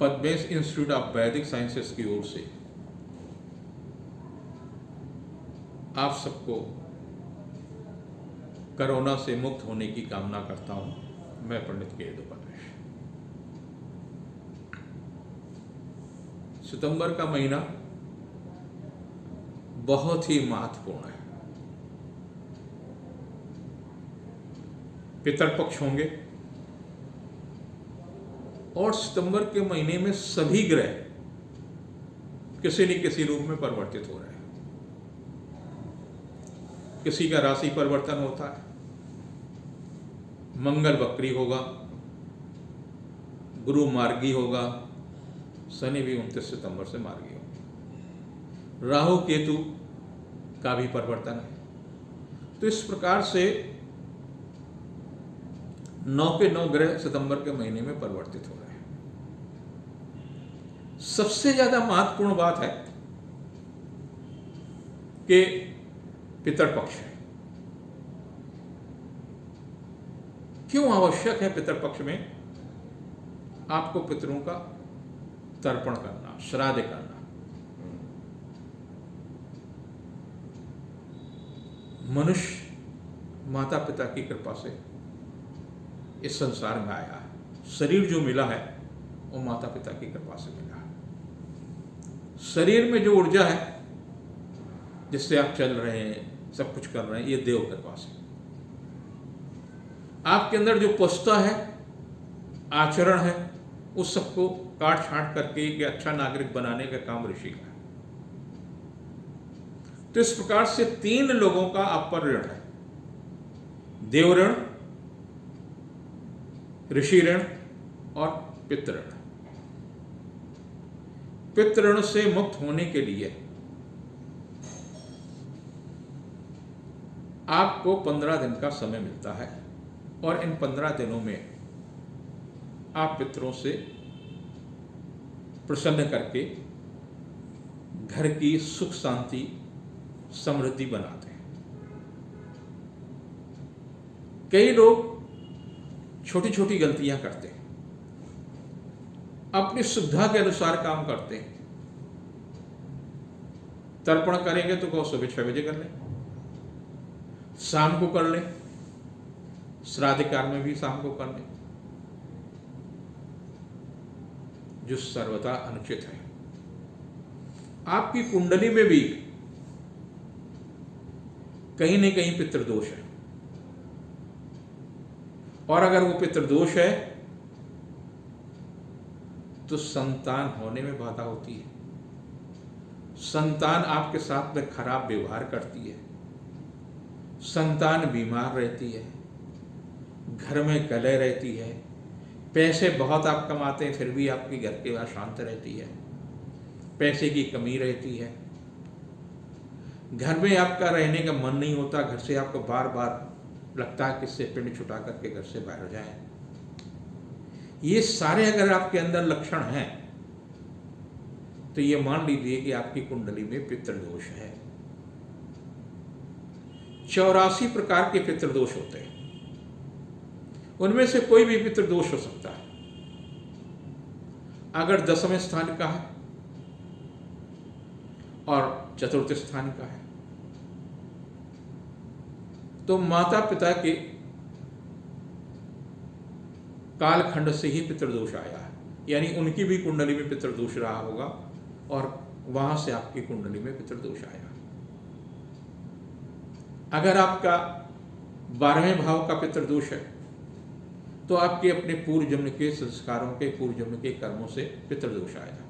Padmesh institute of वैदिक sciences की ओर से आप सबको कोरोना से मुक्त होने की कामना करता हूं। मैं पंडित के पद्मेश। सितंबर का महीना बहुत ही महत्वपूर्ण है। पितरपक्ष होंगे और सितंबर के महीने में सभी ग्रह किसी न किसी रूप में परिवर्तित हो रहे हैं। किसी का राशि परिवर्तन होता है, मंगल वक्री होगा, गुरु मार्गी होगा, शनि भी 29 सितंबर से मार्गी होगा, राहु केतु का भी परिवर्तन है। तो इस प्रकार से 9 के 9 ग्रह सितंबर के महीने में परिवर्तित हो रहे हैं। सबसे ज्यादा महत्वपूर्ण बात है कि पितरपक्ष है। क्यों आवश्यक है पितरपक्ष में आपको पितरों का तर्पण करना, श्राद्ध करना? मनुष्य माता पिता की कृपा से इस संसार में आया है। शरीर जो मिला है वो माता पिता की कृपा से मिला है। शरीर में जो ऊर्जा है जिससे आप चल रहे हैं, सब कुछ कर रहे हैं, ये देव कृपा से। आपके अंदर जो पछता है, आचरण है, उस सबको काट छांट करके एक अच्छा नागरिक बनाने का काम ऋषि का है। तो इस प्रकार से 3 लोगों का आप पर ऋण है: देव ऋण, ऋषि ऋण और पितृ ऋण। पितृ ऋण से मुक्त होने के लिए आपको 15 दिन का समय मिलता है और इन 15 दिनों में आप पितरों से प्रसन्न करके घर की सुख शांति समृद्धि बनाते हैं। कई लोग छोटी छोटी गलतियां करते हैं, अपनी सुविधा के अनुसार काम करते हैं। तर्पण करेंगे तो कहो सुबह 6 बजे कर लें, शाम को कर लें, श्राद्ध काल में भी शाम को कर लें, जो सर्वथा अनुचित है। आपकी कुंडली में भी कहीं न कहीं पितृदोष है, और अगर वो पितृदोष है तो संतान होने में बाधा होती है। संतान आपके साथ में खराब व्यवहार करती है, संतान बीमार रहती है, घर में कलह रहती है, पैसे बहुत आप कमाते हैं फिर भी आपकी घर के अशांत रहती है, पैसे की कमी रहती है, घर में आपका रहने का मन नहीं होता, घर से आपको बार बार लगता है किससे पिंड छुटा करके घर से बाहर जाएं। ये सारे अगर आपके अंदर लक्षण हैं तो ये मान लीजिए कि आपकी कुंडली में पितृदोष है। 84 प्रकार के पितृदोष होते हैं, उनमें से कोई भी पितृदोष हो सकता है। अगर 10वें स्थान का है और 4th स्थान का है तो माता पिता के कालखंड से ही पितृदोष आया है, यानी उनकी भी कुंडली में पितृदोष रहा होगा और वहां से आपकी कुंडली में पितृदोष आया। अगर आपका 12वें भाव का पितृदोष है तो आपके अपने पूर्व जन्म के संस्कारों के, पूर्व जन्म के कर्मों से पितृदोष आएगा।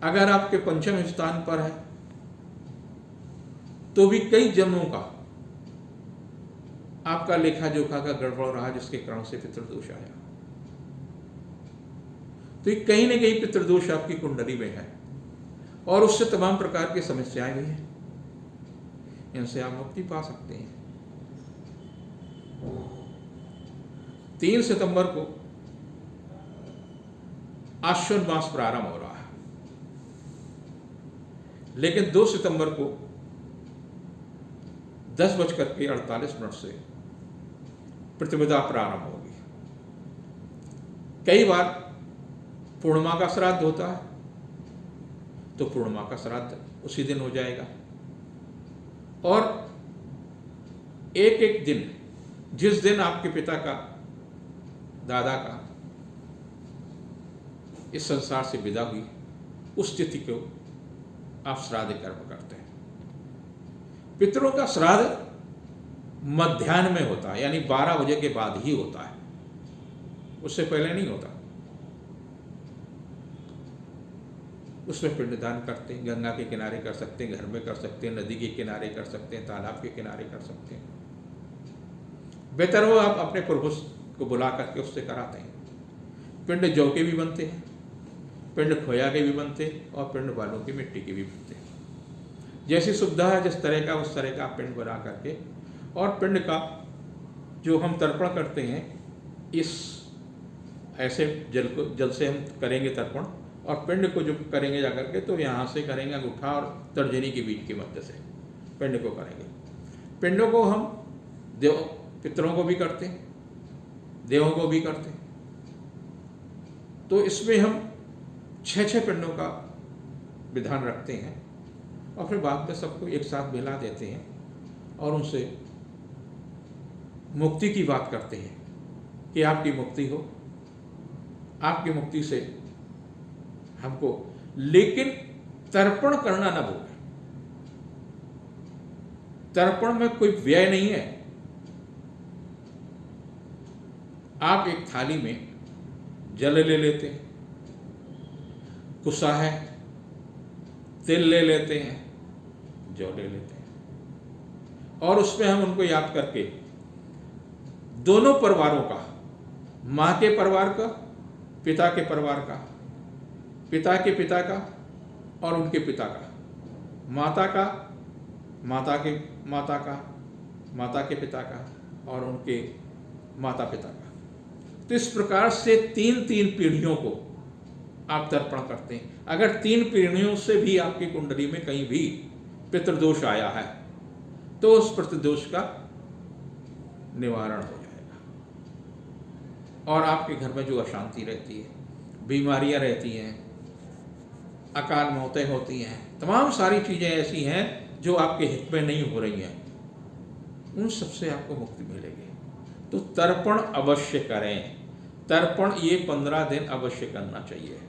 अगर आपके 5वें स्थान पर है तो भी कई जन्मों का आपका लेखा जोखा का गड़बड़ रहा जिसके कारण से पितृदोष आया। तो ये कहीं न कहीं पितृदोष आपकी कुंडली में है और उससे तमाम प्रकार की समस्याएं भी हैं, इनसे आप मुक्ति पा सकते हैं। 3 सितंबर को आश्विन मास प्रारंभ हो रहा है, लेकिन 2 सितंबर को 10:48 से प्रतिपदा प्रारंभ होगी। कई बार पूर्णिमा का श्राद्ध होता है, तो पूर्णिमा का श्राद्ध उसी दिन हो जाएगा। और एक एक दिन, जिस दिन आपके पिता का, दादा का इस संसार से विदा हुई, उस तिथि को आप श्राद्ध कर्म करते हैं। पितरों का श्राद्ध मध्याह्न में होता है, यानी 12 बजे के बाद ही होता है, उससे पहले नहीं होता। उसमें पिंडदान करते हैं, गंगा के किनारे कर सकते हैं, घर में कर सकते हैं, नदी के किनारे कर सकते हैं, तालाब के किनारे कर सकते हैं। बेहतर हो आप अपने पुरुष को बुला करके उससे कराते हैं। पिंड जौ के भी बनते हैं, पिंड खोया के भी बनते हैं, और पिंड बालों की मिट्टी के भी बनते हैं। जैसी सुविधा है, जिस तरह का, उस तरह का पिंड बना करके, और पिंड का जो हम तर्पण करते हैं, इस ऐसे जल से हम करेंगे तर्पण, और पिंड को जो करेंगे जाकर के, तो यहाँ से करेंगे अंगूठा और तर्जनी के बीच के मध्य से पिंड को करेंगे। पिंडों को हम देव पितरों को भी करते हैं, देवों को भी करते हैं। तो इसमें हम 6 पिंडों का विधान रखते हैं, और फिर बाद में सबको एक साथ मिला देते हैं, और उनसे मुक्ति की बात करते हैं कि आपकी मुक्ति हो, आपकी मुक्ति से हमको, लेकिन तर्पण करना ना भूलें। तर्पण में कोई व्यय नहीं है। आप एक थाली में जल ले लेते हैं, कुसा है, तिल ले लेते हैं, जौ ले लेते हैं, और उसमें हम उनको याद करके दोनों परिवारों का, माँ के परिवार का, पिता के परिवार का, पिता के पिता का और उनके पिता का, माता का, माता के माता का, माता के पिता का और उनके माता पिता का, तो इस प्रकार से 3-3 पीढ़ियों को आप तर्पण करते हैं। अगर 3 पीढ़ियों से भी आपकी कुंडली में कहीं भी पितृदोष आया है, तो उस पितृदोष का निवारण हो जाएगा, और आपके घर में जो अशांति रहती है, बीमारियां रहती हैं, अकाल मौतें होती हैं, तमाम सारी चीज़ें ऐसी हैं जो आपके हित में नहीं हो रही हैं, उन सबसे आपको मुक्ति मिलेगी। तो तर्पण अवश्य करें। तर्पण ये 15 दिन अवश्य करना चाहिए।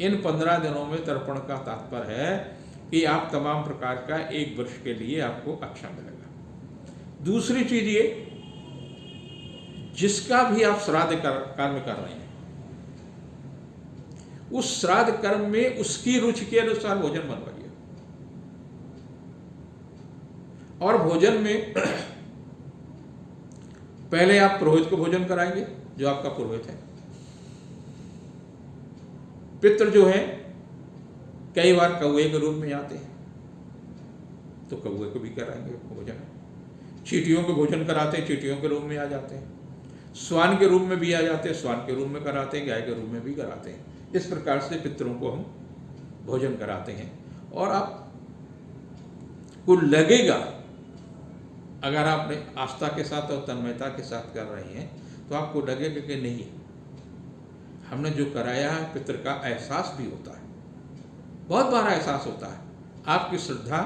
इन 15 दिनों में तर्पण का तात्पर्य है कि आप तमाम प्रकार का 1 वर्ष के लिए आपको अच्छा मिलेगा। दूसरी चीज ये, जिसका भी आप श्राद्ध कर्म कर रहे हैं, उस श्राद्ध कर्म में उसकी रुचि के अनुसार भोजन बनवाइए। और भोजन में पहले आप पुरोहित को भोजन कराएंगे, जो आपका पुरोहित है। पितृ जो है कई बार कौवे के रूप में आते हैं, तो कौवे को भी कराएंगे भोजन। चींटियों को भोजन कराते हैं, चींटियों के रूप में आ जाते हैं। स्वान के रूप में भी आ जाते हैं, स्वान के रूप में कराते हैं, गाय के रूप में भी कराते हैं। इस प्रकार से पितरों को हम भोजन कराते हैं। और आपको लगेगा, अगर आपने आस्था के साथ और तन्मयता के साथ कर रहे हैं, तो आपको लगेगा कि नहीं, हमने जो कराया है, पितृ का एहसास भी होता है। बहुत बार एहसास होता है। आपकी श्रद्धा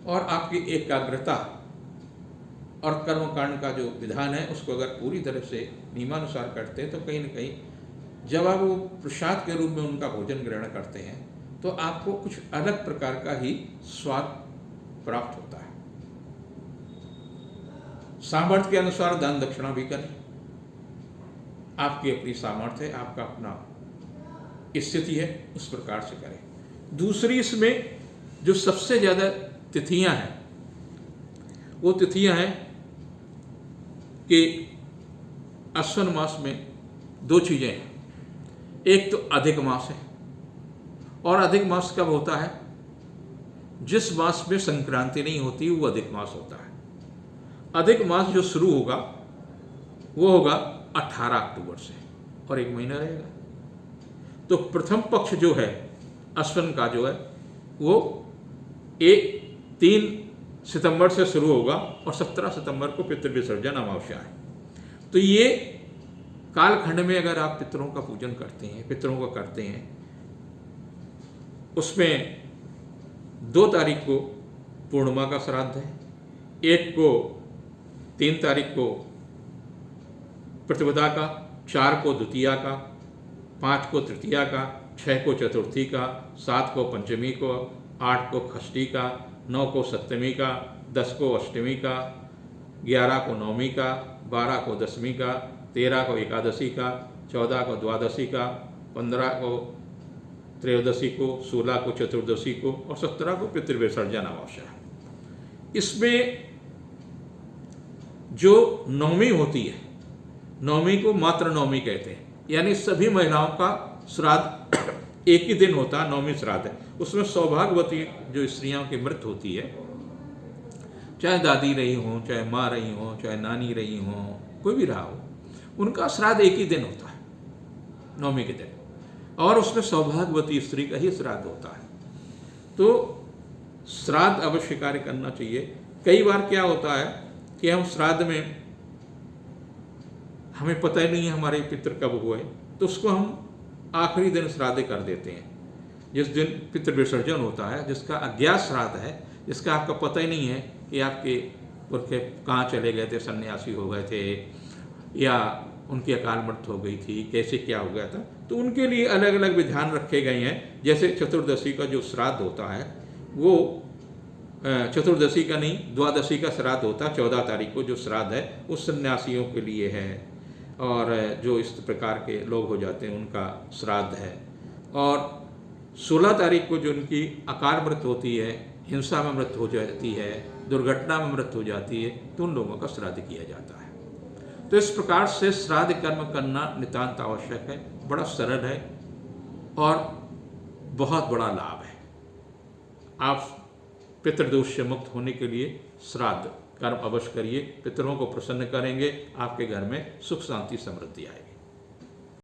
और आपकी एकाग्रता और कर्मकांड का जो विधान है, उसको अगर पूरी तरह से नियमानुसार करते हैं, तो कहीं न कहीं जब आप वो प्रसाद के रूप में उनका भोजन ग्रहण करते हैं, तो आपको कुछ अलग प्रकार का ही स्वाद प्राप्त होता है। सामर्थ्य के अनुसार दान दक्षिणा भी करें। आपकी अपनी सामर्थ्य है, आपका अपना स्थिति है, उस प्रकार से करें। दूसरी, इसमें जो सबसे ज़्यादा तिथियां हैं, वो तिथियां हैं कि अश्विन मास में 2 चीज़ें हैं। एक तो अधिक मास है, और अधिक मास कब होता है? जिस मास में संक्रांति नहीं होती, वो अधिक मास होता है। अधिक मास जो शुरू होगा वो होगा 18 अक्टूबर से, और 1 महीना रहेगा। तो प्रथम पक्ष जो है अश्विन का, जो है वो 3 सितंबर से शुरू होगा, और 17 सितंबर को पितृ विसर्जन अमावस्या है। तो ये कालखंड में अगर आप पितरों का पूजन करते हैं, पितरों का करते हैं, उसमें 2 तारीख को पूर्णिमा का श्राद्ध है, 1 को 3 तारीख को प्रतिपदा का, 4 को द्वितीया का, 5 को तृतीया का, 6 को चतुर्थी का, 7 को पंचमी को, 8 को षष्ठी का, 9 को सप्तमी का, 10 को अष्टमी का, 11 को नवमी का, 12 को दशमी का, 13 को एकादशी का, 14 को द्वादशी का, 15 को त्रयोदशी को, 16 को चतुर्दशी को और 17 को पितृविसर्जन अमावस्या है। इसमें जो नवमी होती है, नवमी को मात्र नवमी कहते हैं, यानी सभी महिलाओं का श्राद्ध एक ही दिन होता है, नवमी श्राद्ध है। उसमें सौभाग्यवती जो स्त्रियों की मृत्यु होती है, चाहे दादी रही हो, चाहे माँ रही हो, चाहे नानी रही हो, कोई भी रहा हो, उनका श्राद्ध एक ही दिन होता है, नवमी के दिन, और उसमें सौभाग्यवती स्त्री का ही श्राद्ध होता है। तो श्राद्ध अवश्य कार्य करना चाहिए। कई बार क्या होता है कि हम श्राद्ध में हमें पता ही नहीं है हमारे पितृ कब हुए, तो उसको हम आखिरी दिन श्राद्ध कर देते हैं। जिस दिन पितृ विसर्जन होता है, जिसका अज्ञात श्राद्ध है, जिसका आपका पता ही नहीं है कि आपके पुरखे कहाँ चले गए थे, सन्यासी हो गए थे या उनकी अकाल मृत्यु हो गई थी, कैसे क्या हो गया था, तो उनके लिए अलग अलग विधान रखे गए हैं। जैसे चतुर्दशी का जो श्राद्ध होता है वो चतुर्दशी का नहीं, द्वादशी का श्राद्ध होता है। 14 तारीख को जो श्राद्ध है वो सन्यासियों के लिए है, और जो इस प्रकार के लोग हो जाते हैं उनका श्राद्ध है। और 16 तारीख को जो उनकी अकाल मृत्यु होती है, हिंसा में मृत्यु हो जाती है, दुर्घटना में मृत्यु हो जाती है, तो उन लोगों का श्राद्ध किया जाता है। तो इस प्रकार से श्राद्ध कर्म करना नितांत आवश्यक है, बड़ा सरल है और बहुत बड़ा लाभ है। आप पितृदोष से मुक्त होने के लिए श्राद्ध कर्म अवश्य करिए, पितरों को प्रसन्न करेंगे, आपके घर में सुख शांति समृद्धि आएगी।